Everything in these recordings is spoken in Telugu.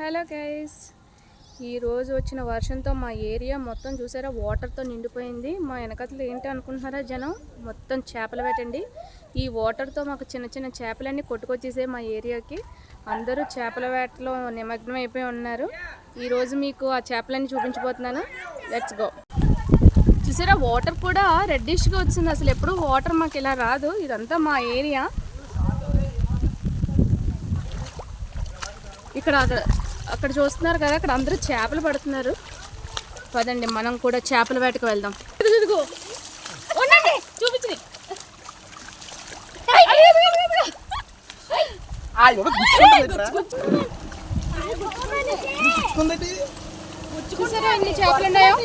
హలో గైస్, ఈరోజు వచ్చిన వర్షంతో మా ఏరియా మొత్తం చూసారా వాటర్తో నిండిపోయింది. మా వెనకతలు ఏంటి అనుకుంటున్నారా జనం, మొత్తం చేపలు వేటండి. ఈ వాటర్తో మాకు చిన్న చిన్న చేపలన్నీ కొట్టుకొచ్చేసే మా ఏరియాకి. అందరూ చేపల వేటలో నిమగ్నం అయిపోయి ఉన్నారు. ఈరోజు మీకు ఆ చేపలన్నీ చూపించబోతున్నాను. Let's go. చూసారా వాటర్ కూడా రెడ్డిష్గా వచ్చింది. అసలు ఎప్పుడు వాటర్ మాకు ఇలా రాదు. ఇదంతా మా ఏరియా. ఇక్కడ అక్కడ చూస్తున్నారు కదా, అక్కడ అందరూ చేపలు పడుతున్నారు. పదండి మనం కూడా చేపల వేటకు వెళ్దాం. చూపించి చూసారా ఎన్ని చేపలు ఉన్నాయో.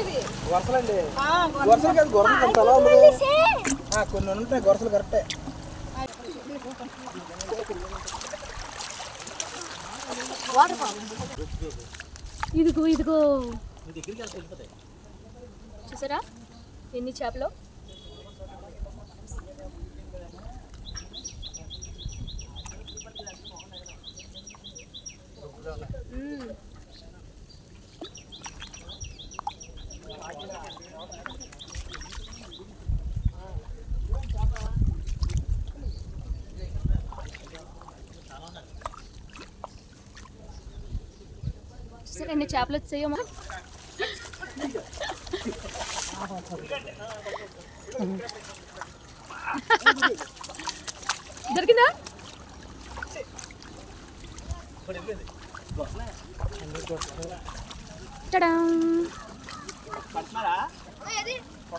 ఇదిగో ఇదిగో చూసారా ఎన్ని చేపలు. చూసారా ఎన్ని చేపలు వచ్చాయో. మా దొరికిందా?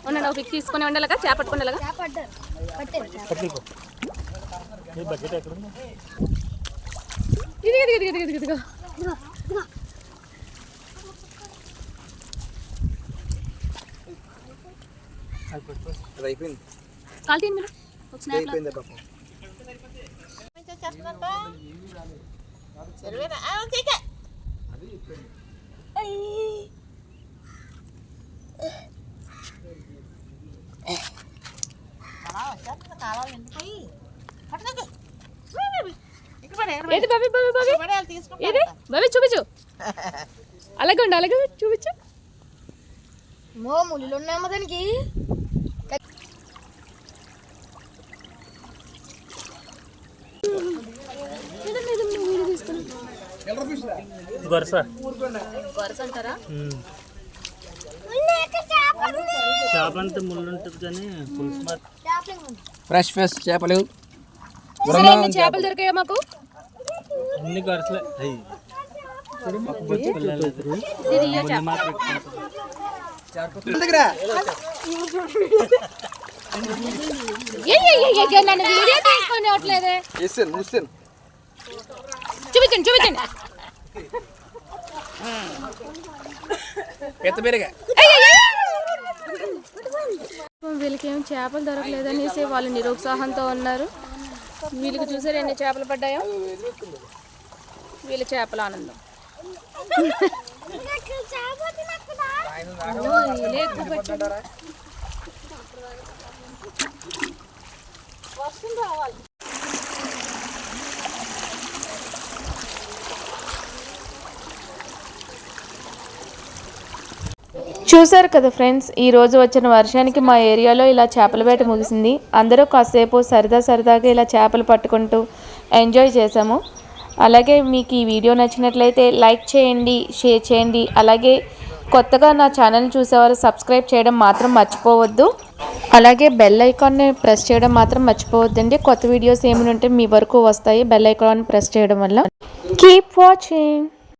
ఉండండి, ఒక పిక్ తీసుకుని ఉండాలిగా, చేప పట్టుకునేలాగా. ఇది ఇది ఇది ఇది ఇదిగో కాల్తీ మీరు ఒక స్నాప్ ఏది బాబీ బాబీ బాబీ ఏది బాబీ చూపించు. అలాగే ఉండి అలాగే చూపించు. ముళ్ళు ఉన్నాయేమో దానికి. అంటారా? చేపలంటే ముళ్ళు ఉంటుంది కానీ ఫ్రెష్ ఫ్రెష్ చేపలు. చేపలు దొరికాయా మాకు? అన్ని గొరసలే. నన్ను వీడియో తీసుకునేట్లేదే. చూపించండి చూపించండి. వీళ్ళకి ఏం చేపలు దొరకలేదనేసి వాళ్ళు నిరుత్సాహంతో ఉన్నారు. వీళ్ళకి చూసారు ఎన్ని చేపలు పడ్డాయో. వీళ్ళ చేపల ఆనందం. చూసారు కదా ఫ్రెండ్స్, ఈరోజు వచ్చిన వర్షానికి మా ఏరియాలో ఇలా చేపల వేట ముగిసింది. అందరూ కాసేపు సరదాగా ఇలా చేపలు పట్టుకుంటూ ఎంజాయ్ చేసాము. అలాగే మీకు ఈ వీడియో నచ్చినట్లయితే లైక్ చేయండి, షేర్ చేయండి. అలాగే కొత్తగా నా ఛానల్ చూసేవారు సబ్స్క్రైబ్ చేయడం మాత్రం మర్చిపోవద్దు. అలాగే బెల్ ఐకాన్ని ప్రెస్ చేయడం మాత్రం మర్చిపోవద్దండి. కొత్త వీడియోస్ ఏమైనా ఉంటే మీ వరకు వస్తాయి బెల్ ఐకాన్ ప్రెస్ చేయడం వల్ల. Keep watching.